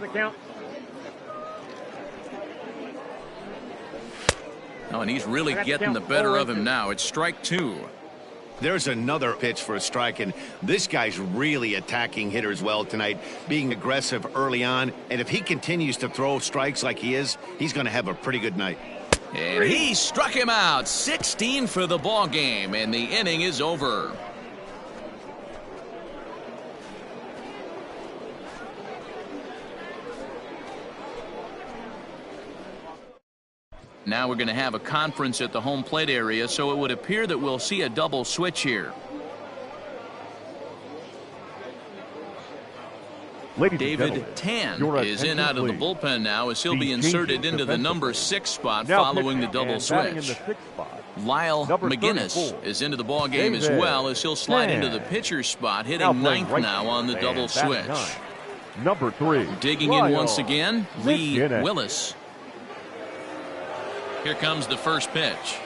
S1: Oh, and he's really getting the better of him now. It's strike 2.
S2: There's another pitch for a strike, and this guy's really attacking hitters well tonight, being aggressive early on. And if he continues to throw strikes like he is, he's going to have a pretty good night.
S1: And he struck him out. 16 for the ball game, and the inning is over. Now we're going to have a conference at the home plate area, so it would appear that we'll see a double switch here. David Tan is in out of the bullpen now, as he'll be inserted into the number 6 spot following the double switch. Lyle McGinnis is into the ball game as well, as he'll slide into the pitcher's spot, hitting 9th now on the double switch.
S3: Number 3.
S1: Digging in once again, Lee Willis. Here comes the first pitch.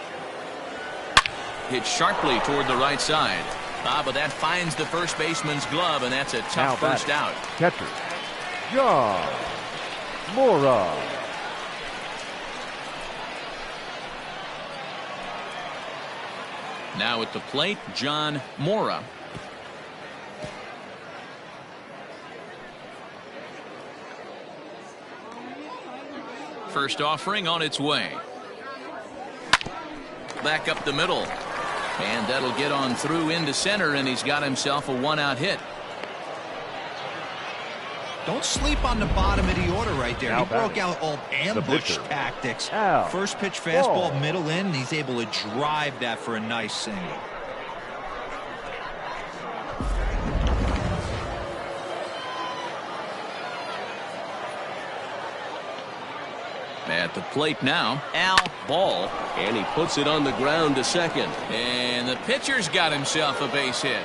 S1: Hit sharply toward the right side. But that finds the first baseman's glove, and that's a tough first out.
S3: Catcher, John Mora.
S1: Now at the plate, John Mora. First offering on its way. Back up the middle. And that'll get on through into center, and he's got himself a 1-out hit.
S4: Don't sleep on the bottom of the order right there. He broke out old ambush tactics. First pitch fastball, middle in, and he's able to drive that for a nice single.
S1: At the plate now, Al Ball, and he puts it on the ground to second. And the pitcher's got himself a base hit.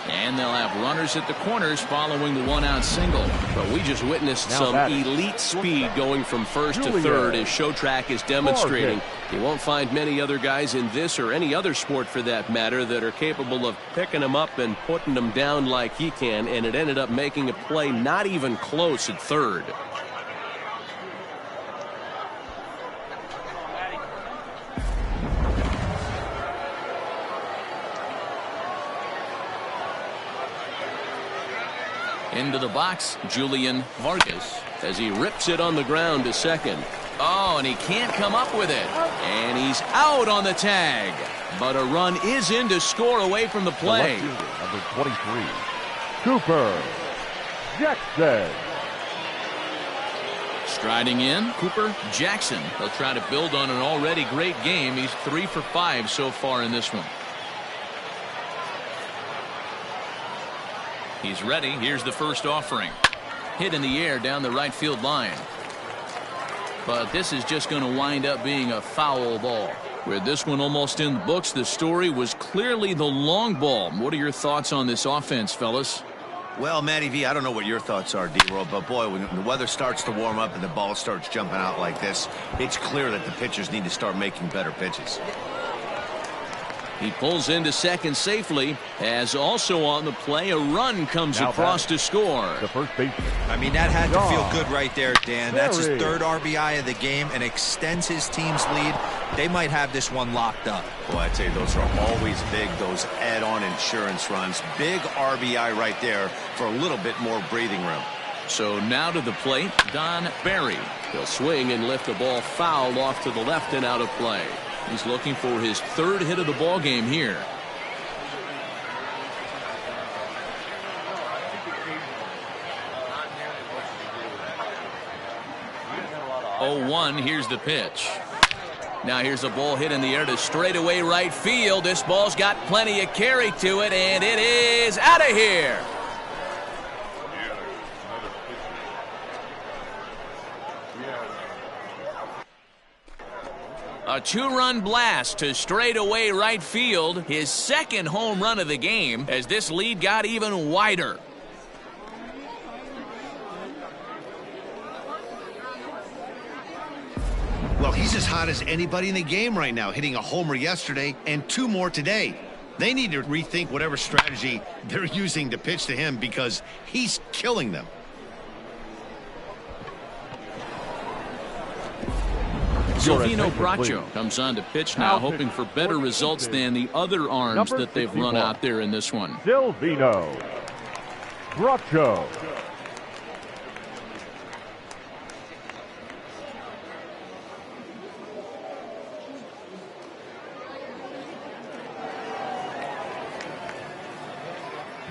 S1: And they'll have runners at the corners following the 1-out single. But we just witnessed some elite speed going from first to third, as Showtrack is demonstrating. You won't find many other guys in this or any other sport for that matter that are capable of picking them up and putting them down like he can. And it ended up making a play not even close at third. Into the box, Julian Vargas, as he rips it on the ground to second. Oh, and he can't come up with it. And he's out on the tag. But a run is in to score away from the play.
S3: The left fielder, number 23, Cooper Jackson.
S1: Striding in, Cooper Jackson. They'll try to build on an already great game. He's 3 for 5 so far in this one. He's ready. Here's the first offering. Hit in the air down the right field line. But this is just going to wind up being a foul ball. With this one almost in the books, the story was clearly the long ball. What are your thoughts on this offense, fellas?
S2: Well, Matty V, I don't know what your thoughts are, D-Roll, but boy, when the weather starts to warm up and the ball starts jumping out like this, it's clear that the pitchers need to start making better pitches.
S1: He pulls into second safely, as also on the play a run comes across to score.
S3: The first baseman.
S4: I mean, that had to feel good right there, Dan. That's his third RBI of the game and extends his team's lead. They might have this one locked up.
S2: Boy, I'd say those are always big, those add-on insurance runs. Big RBI right there for a little bit more breathing room.
S1: So now to the plate, Don Barry. He'll swing and lift the ball foul off to the left and out of play. He's looking for his third hit of the ball game here. 0-1. Here's the pitch. Now here's a ball hit in the air to straightaway right field. This ball's got plenty of carry to it, and it is out of here. A two-run blast to straightaway right field. His second home run of the game as this lead got even wider.
S2: Well, he's as hot as anybody in the game right now, hitting a homer yesterday and 2 more today. They need to rethink whatever strategy they're using to pitch to him because he's killing them.
S1: Silvino Bracho comes on to pitch now, hoping for better results than the other arms that they've run out there in this one.
S3: Silvino Bracho.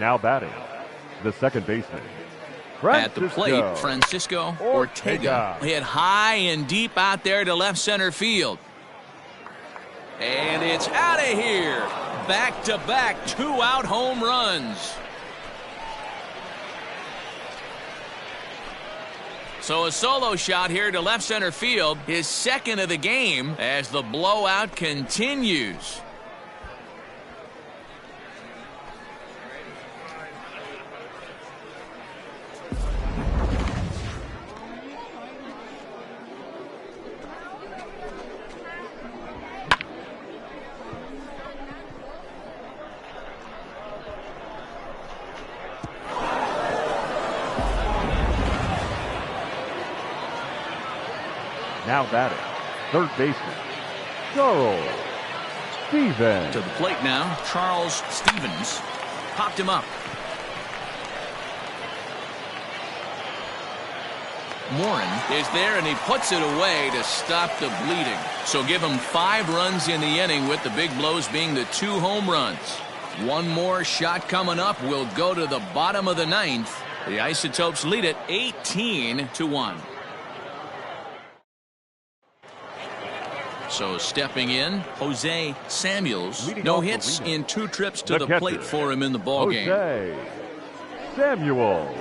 S3: Now batting, the second baseman.
S1: At the plate, Francisco Ortega hit high and deep out there to left center field. And it's out of here. Back-to-back 2-out home runs. So a solo shot here to left center field, his second of the game as the blowout continues.
S3: Now batting, third baseman, Charles Stevens.
S1: To the plate now, Charles Stevens popped him up. Morin is there, and he puts it away to stop the bleeding. So give him 5 runs in the inning, with the big blows being the 2 home runs. One more shot coming up will go to the bottom of the 9th. The Isotopes lead it 18-1. So stepping in, Jose Samuels. No hits in 2 trips to the plate for him in the ballgame.
S3: Jose Samuels.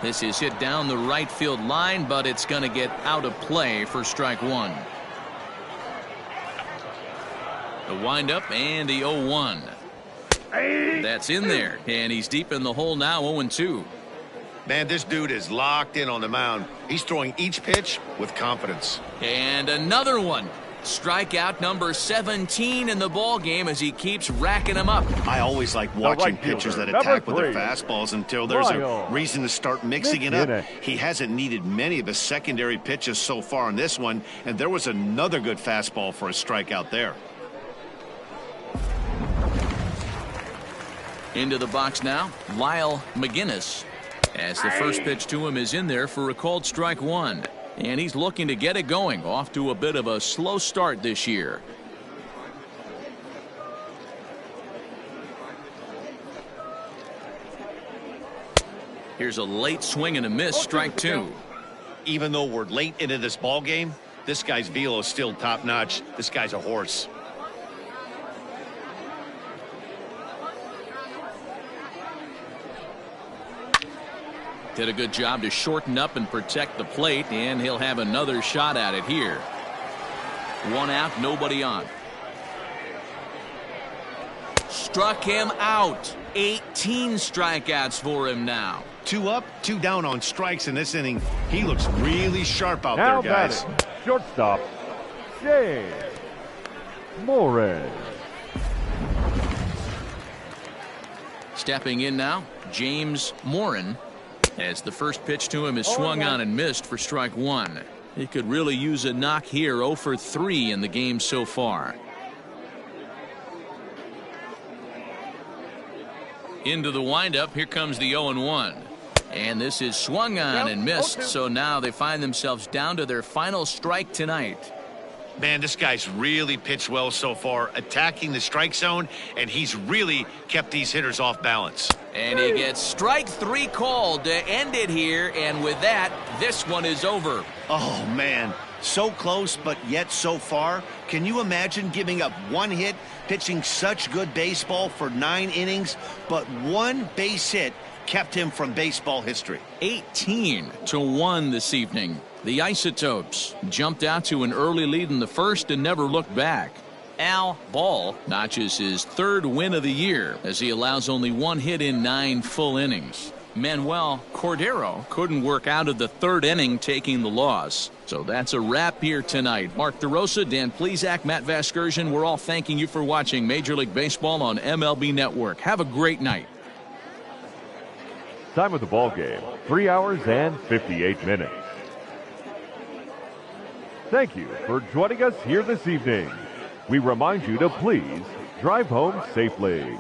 S1: This is hit down the right field line, but it's going to get out of play for strike 1. The windup and the 0-1. That's in there, and he's deep in the hole now, 0-2.
S2: Man, this dude is locked in on the mound. He's throwing each pitch with confidence.
S1: And another one. Strikeout number 17 in the ball game as he keeps racking them up.
S2: I always like watching pitchers that attack with their fastballs until there's a reason to start mixing it up. He hasn't needed many of his secondary pitches so far in this one, and there was another good fastball for a strikeout there.
S1: Into the box now, Lyle McGinnis. As the first pitch to him is in there for a called strike 1. And he's looking to get it going. Off to a bit of a slow start this year. Here's a late swing and a miss, strike two.
S2: Even though we're late into this ball game, this guy's velo is still top notch. This guy's a horse.
S1: Did a good job to shorten up and protect the plate, and he'll have another shot at it here. One out, nobody on. Struck him out. 18 strikeouts for him now.
S2: 2 up, 2 down on strikes in this inning. He looks really sharp out
S3: Now
S2: there, guys.
S3: batting, shortstop, James Morris.
S1: Stepping in now, James Morin, as the first pitch to him is swung on and missed for strike one. He could really use a knock here. 0 for 3 in the game so far. Into the windup, here comes the 0-1. And this is swung on and missed, so now they find themselves down to their final strike tonight.
S2: Man, this guy's really pitched well so far, attacking the strike zone, and he's really kept these hitters off balance.
S1: And he gets strike 3 called to end it here, and with that, this one is over.
S2: Oh, man, so close, but yet so far. Can you imagine giving up 1 hit, pitching such good baseball for 9 innings, but 1 base hit kept him from baseball history?
S1: 18-1 this evening. The Isotopes jumped out to an early lead in the first and never looked back. Al Ball notches his 3rd win of the year as he allows only 1 hit in 9 full innings. Manuel Cordero couldn't work out of the 3rd inning, taking the loss. So that's a wrap here tonight. Mark DeRosa, Dan Plesac, Matt Vasgersian, we're all thanking you for watching Major League Baseball on MLB Network. Have a great night.
S3: Time of the ball game, 3 hours and 58 minutes. Thank you for joining us here this evening. We remind you to please drive home safely.